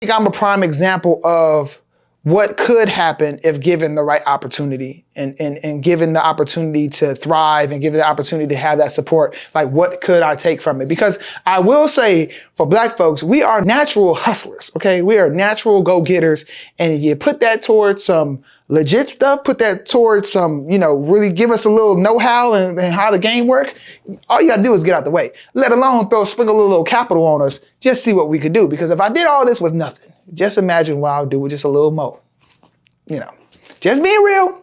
think I'm a prime example of what could happen if given the right opportunity and given the opportunity to thrive and given the opportunity to have that support. Like, what could I take from it? Because I will say for Black folks, we are natural hustlers, okay? We are natural go-getters, and you put that towards some legit stuff, put that towards some, really give us a little know-how and how the game work. All you gotta do is get out the way, let alone sprinkle a little capital on us, just see what we could do. Because if I did all this with nothing, just imagine what I'll do with just a little more. Just being real.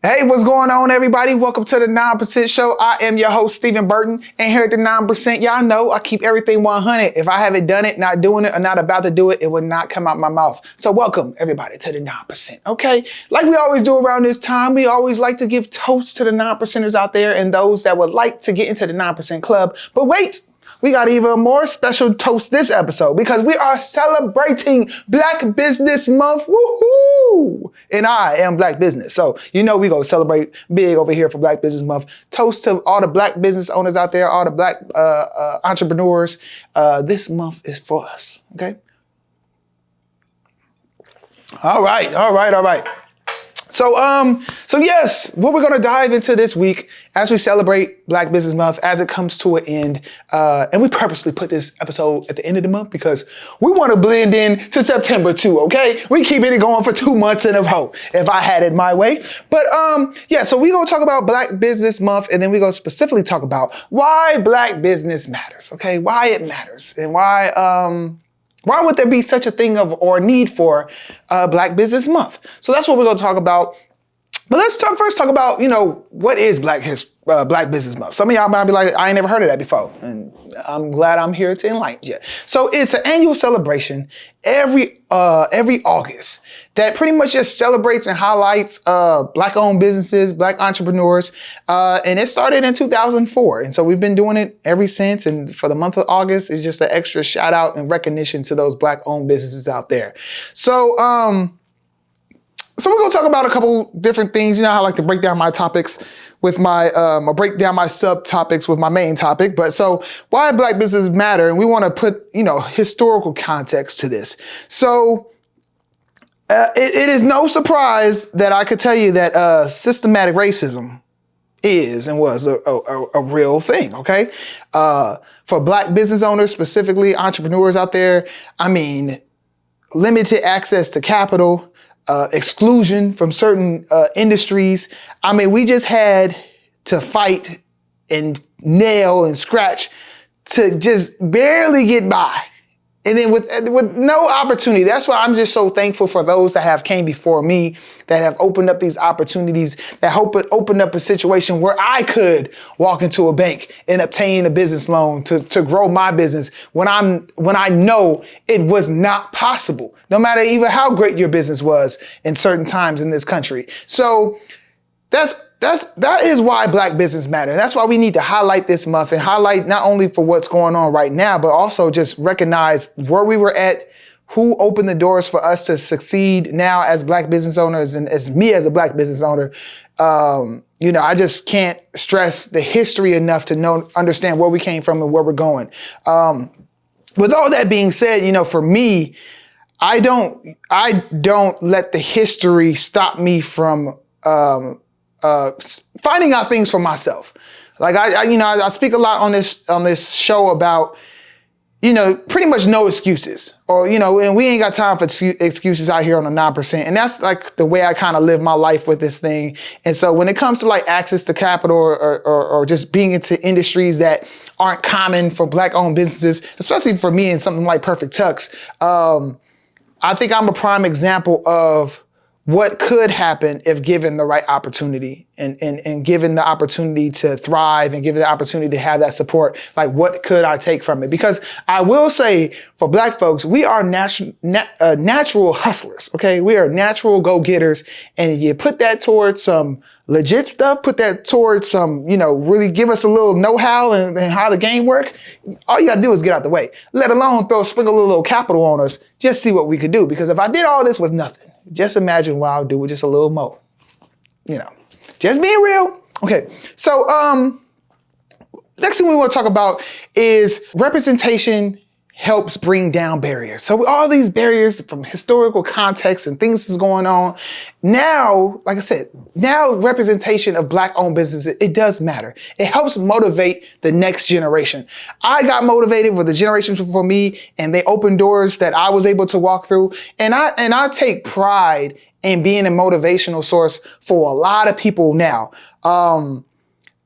Hey, what's going on, everybody? Welcome to the 9% Show. I am your host, Steven Burton, and here at the 9%, y'all know I keep everything 100. If I haven't done it, not doing it, or not about to do it, it would not come out my mouth. So welcome, everybody, to the 9%, okay? Like we always do around this time, we always like to give toasts to the 9%ers out there and those that would like to get into the 9% Club. But wait! We got even more special toast this episode because we are celebrating Black Business Month. Woohoo! And I am Black Business. So, we go celebrate big over here for Black Business Month. Toast to all the Black business owners out there, all the Black entrepreneurs. This month is for us, okay? All right. So yes, what we're going to dive into this week as we celebrate Black Business Month, as it comes to an end, and we purposely put this episode at the end of the month because we want to blend in to September too, okay? We keeping it going for 2 months in a row, if I had it my way. But so we're going to talk about Black Business Month, and then we're going to specifically talk about why Black business matters, okay? Why it matters, and why would there be such a thing or need for Black Business Month? So that's what we're going to talk about. But let's first talk about, what is Black Business Month? Some of y'all might be like, I ain't never heard of that before. And I'm glad I'm here to enlighten you. So it's an annual celebration every August that pretty much just celebrates and highlights Black-owned businesses, Black entrepreneurs. And it started in 2004. And so we've been doing it ever since. And for the month of August, it's just an extra shout out and recognition to those Black-owned businesses out there. So we're going to talk about a couple different things. You know how I like to break down my topics with break down my subtopics with my main topic. But so why Black businesses matter, and we want to put, historical context to this. So it is no surprise that I could tell you that systematic racism is and was a real thing, okay? For Black business owners, specifically entrepreneurs out there, limited access to capital, exclusion from certain industries. We just had to fight and nail and scratch to just barely get by. And then with no opportunity. That's why I'm just so thankful for those that have came before me, that have opened up these opportunities, that opened up a situation where I could walk into a bank and obtain a business loan to grow my business when I know it was not possible, no matter even how great your business was in certain times in this country. So that is why Black business matter. And that's why we need to highlight this month and highlight not only for what's going on right now, but also just recognize where we were at, who opened the doors for us to succeed now as Black business owners, and as me as a Black business owner. I just can't stress the history enough to understand where we came from and where we're going. With all that being said, for me, I don't let the history stop me from finding out things for myself. Like I speak a lot on this show about, pretty much no excuses, or, and we ain't got time for excuses out here on the 9%. And that's like the way I kind of live my life with this thing. And so when it comes to like access to capital or just being into industries that aren't common for Black owned businesses, especially for me in something like perfecttux, I think I'm a prime example of what could happen if given the right opportunity and given the opportunity to thrive and given the opportunity to have that support. Like, what could I take from it? Because I will say for Black folks, we are natural hustlers, okay? We are natural go-getters, and you put that towards some legit stuff, put that towards some, really give us a little know-how and how the game work. All you gotta do is get out the way, let alone sprinkle a little capital on us, just see what we could do. Because if I did all this with nothing, just imagine what I'll do with just a little more. just being real. Okay, so next thing we want to talk about is representation helps bring down barriers. So all these barriers from historical context and things that's going on. Now, like I said, now representation of Black-owned businesses, it does matter. It helps motivate the next generation. I got motivated with the generations before me, and they opened doors that I was able to walk through. And I take pride in being a motivational source for a lot of people now.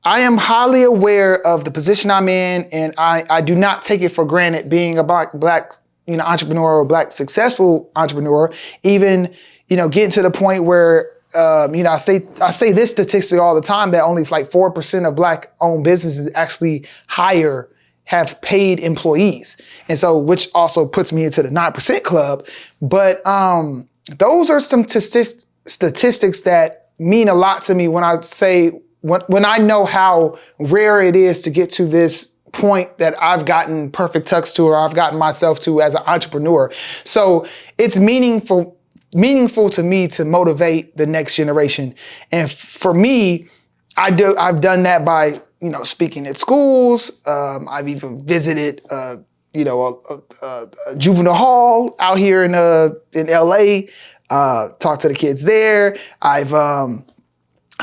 I am highly aware of the position I'm in, and I do not take it for granted being a black entrepreneur or Black successful entrepreneur. Even, getting to the point where, I say this statistic all the time that only like 4% of Black-owned businesses actually have paid employees. And so, which also puts me into the 9% club. But those are some statistics that mean a lot to me when I say, when I know how rare it is to get to this point that I've gotten perfecttux to, or I've gotten myself to as an entrepreneur. So it's meaningful to me to motivate the next generation. And for me, I've done that by, speaking at schools. I've even visited, a juvenile hall out here in LA, talked to the kids there. I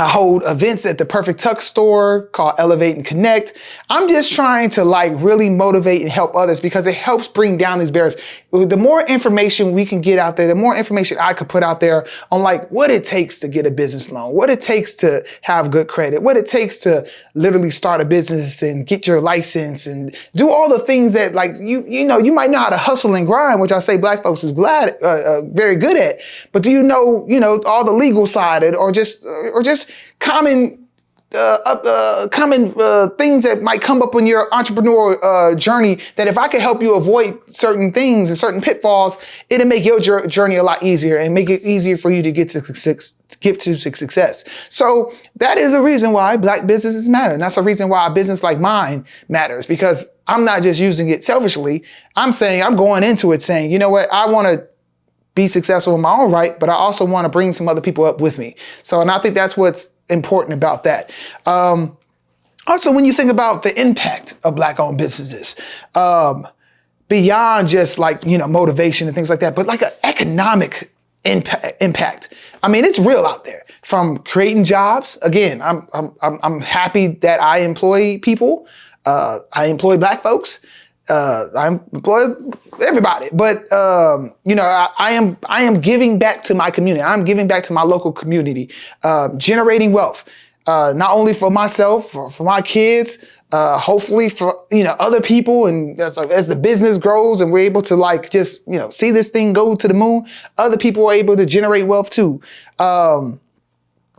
hold events at the perfecttux store called Elevate and Connect. I'm just trying to really motivate and help others because it helps bring down these barriers. The more information we can get out there, the more information I could put out there on what it takes to get a business loan, what it takes to have good credit, what it takes to literally start a business and get your license and do all the things that you might know how to hustle and grind, which I say Black folks is very good at. But do you know all the legal side or just common things that might come up on your entrepreneurial journey, that if I could help you avoid certain things and certain pitfalls, it'll make your journey a lot easier and make it easier for you to get to success. So that is a reason why Black businesses matter. And that's a reason why a business like mine matters, because I'm not just using it selfishly. I'm going into it saying, you know what, I want to be successful in my own right, but I also want to bring some other people up with me. So, and I think that's what's important about that. Also, when you think about the impact of Black-owned businesses, beyond just motivation and things like that, but an economic impact. I mean, it's real out there. From creating jobs. Again, I'm happy that I employ people. I employ Black folks. I employ everybody, but I am giving back to my community. I'm giving back to my local community, generating wealth, not only for myself, for my kids, hopefully for other people. And as the business grows and we're able to see this thing go to the moon, other people are able to generate wealth too.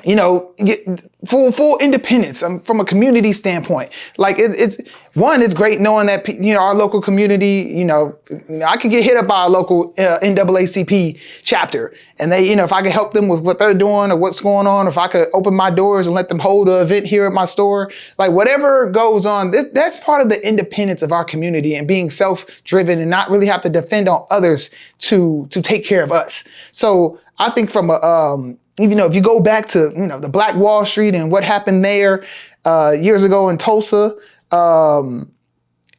Get full independence from a community standpoint. It's great knowing that, our local community, I could get hit up by a local NAACP chapter, and they, if I could help them with what they're doing or what's going on, if I could open my doors and let them hold an event here at my store, whatever goes on, that's part of the independence of our community and being self-driven and not really have to depend on others to take care of us. So I think from if you go back to, the Black Wall Street and what happened there years ago in Tulsa,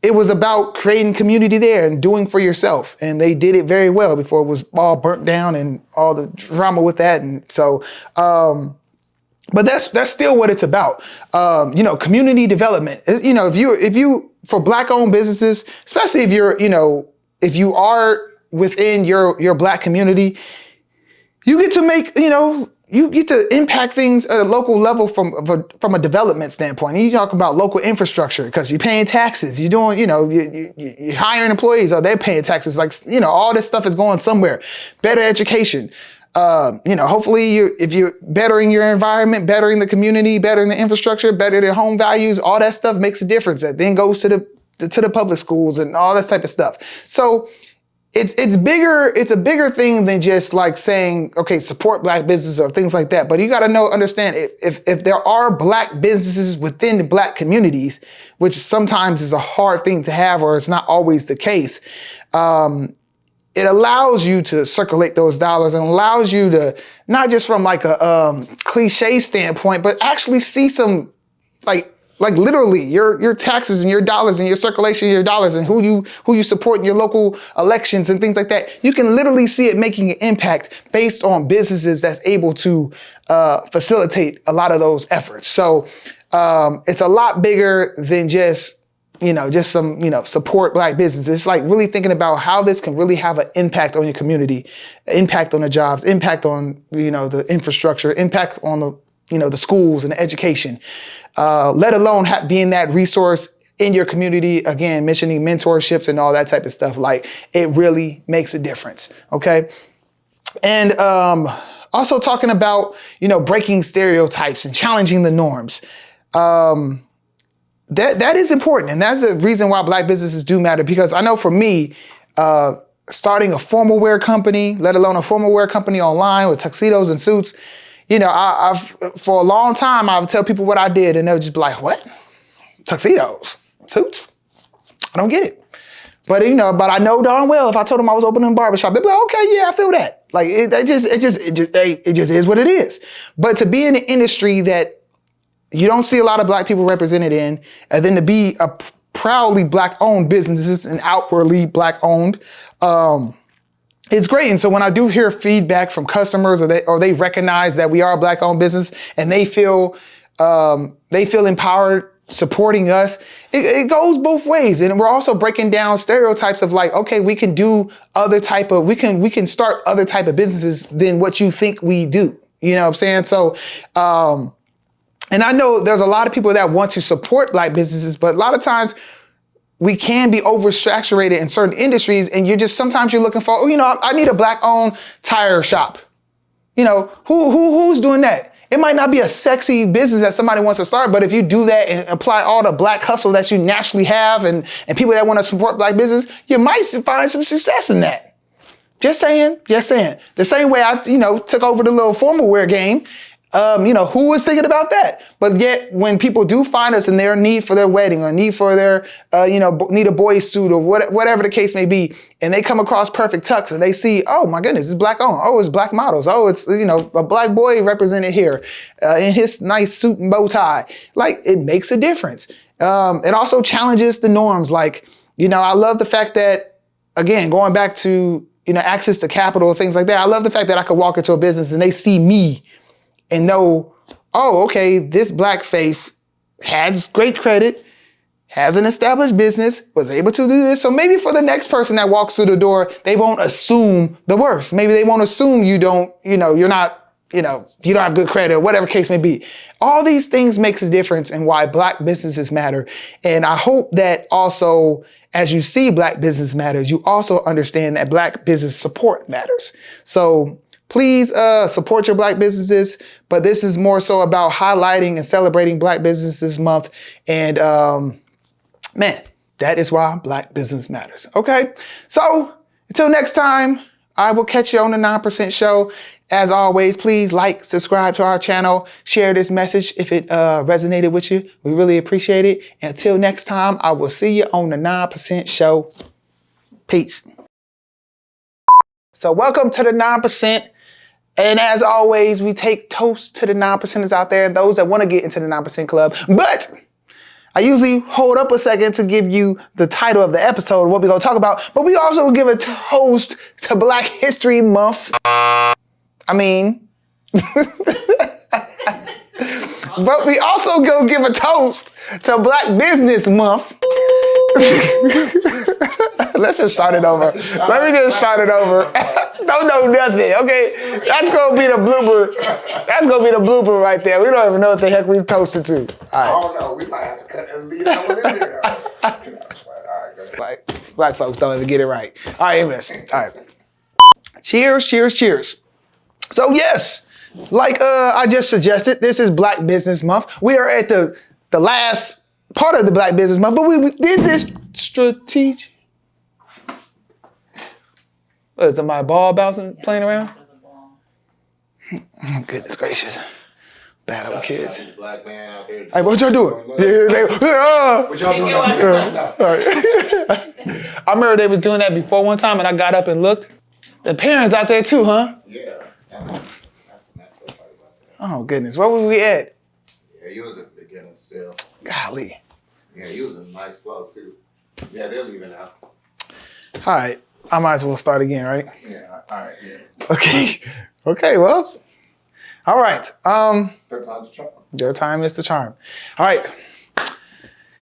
it was about creating community there and doing for yourself. And they did it very well before it was all burnt down and all the drama with that. And so, but that's still what it's about. Community development. If you for Black-owned businesses, especially if you are within your Black community, you get to make, you get to impact things at a local level from a development standpoint. And you talk about local infrastructure because you're paying taxes. You're doing, you're hiring employees, or they're paying taxes. All this stuff is going somewhere. Better education. Hopefully if you're bettering your environment, bettering the community, bettering the infrastructure, bettering their home values, all that stuff makes a difference. That then goes to the public schools and all this type of stuff. So it's bigger. It's a bigger thing than just saying, okay, support Black businesses or things like that. But you got to understand if there are Black businesses within the Black communities, which sometimes is a hard thing to have, or it's not always the case. it allows you to circulate those dollars and allows you to, not just from like a cliche standpoint, but actually see some like literally your taxes and your dollars and your circulation of your dollars and who you support in your local elections and things like that. You can literally see it making an impact based on businesses that's able to facilitate a lot of those efforts. So it's a lot bigger than just some, support Black businesses. It's like really thinking about how this can really have an impact on your community, impact on the jobs, impact on, the infrastructure, impact on the schools and the education, let alone being that resource in your community. Again, mentioning mentorships and all that type of stuff. Like, it really makes a difference. Okay. And also talking about, breaking stereotypes and challenging the norms. That is important. And that's the reason why Black businesses do matter, because I know for me, starting a formal wear company, let alone a formal wear company online with tuxedos and suits, I've for a long time, I would tell people what I did and they would just be like, what? Tuxedos, suits? I don't get it. But, but I know darn well if I told them I was opening a barbershop, they'd be like, okay, yeah, I feel that. Like, it just is what it is. But to be in an industry that you don't see a lot of Black people represented in, and then to be a proudly Black owned businesses and outwardly Black owned, it's great. And so when I do hear feedback from customers or they recognize that we are a Black owned business and they feel empowered supporting us, it goes both ways. And we're also breaking down stereotypes of like, okay, we can do we can start other type of businesses than what you think we do. You know what I'm saying? So, and I know there's a lot of people that want to support Black businesses, but a lot of times we can be oversaturated in certain industries, and sometimes you're looking for, I need a Black-owned tire shop. Who's doing that? It might not be a sexy business that somebody wants to start, but if you do that and apply all the Black hustle that you naturally have and people that want to support Black business, you might find some success in that. Just saying. The same way I, took over the little formal wear game. Who was thinking about that? But yet when people do find us in their need for their wedding or need for their, need a boy's suit or whatever the case may be, and they come across Perfect Tux and they see, oh my goodness, it's Black owned. Oh, it's Black models. Oh, it's, a Black boy represented here in his nice suit and bow tie. Like, it makes a difference. It also challenges the norms. Like, I love the fact that, again, going back to, access to capital, things like that. I love the fact that I could walk into a business and they see me and know, oh, okay, this Black face has great credit, has an established business, was able to do this. So maybe for the next person that walks through the door, they won't assume the worst. Maybe they won't assume you don't, you're not, you don't have good credit or whatever case may be. All these things makes a difference in why Black businesses matter. And I hope that also, as you see Black business matters, you also understand that Black business support matters. So please support your Black businesses, but this is more so about highlighting and celebrating Black Businesses Month. And man, that is why Black business matters. Okay, so until next time, I will catch you on the 9% Show. As always, please like, subscribe to our channel, share this message if it resonated with you. We really appreciate it. Until next time, I will see you on the 9% Show. Peace. So welcome to the 9%. And as always, we take toasts to the 9%ers out there, those that want to get into the 9% club. But I usually hold up a second to give you the title of the episode, what we're going to talk about. But we also give a toast to Black History Month. But we also go give a toast to Black Business Month. Let's just start it over. Let me just start it over. Don't know nothing, okay? That's gonna be the blooper. That's gonna be the blooper right there. We don't even know what the heck we toasted to. All right. I don't know. We might have to cut and leave that one in there. All right, go ahead. Black folks don't even get it right. All right, listen. All right. Cheers, cheers, cheers. So yes, like I just suggested, this is Black Business Month. We are at the last part of the Black Business Month, but we did this strategic. What is it, my ball bouncing, playing around? Oh, goodness gracious. bad with kids. Shout out to the black man out there. Hey, what y'all doing? What y'all doing out there? No. All right. I remember they was doing that before one time, and I got up and looked. The parents out there too, huh? Yeah, that's the mess up about that. Oh goodness, where was we at? Yeah, you was at the beginning still. Golly. Yeah, you was in a nice flow too. Yeah, they're leaving now. All right, I might as well start again, right? Yeah, all right, yeah. Okay. Okay. Well. All right. Third time's a charm. Their time is the charm. All right.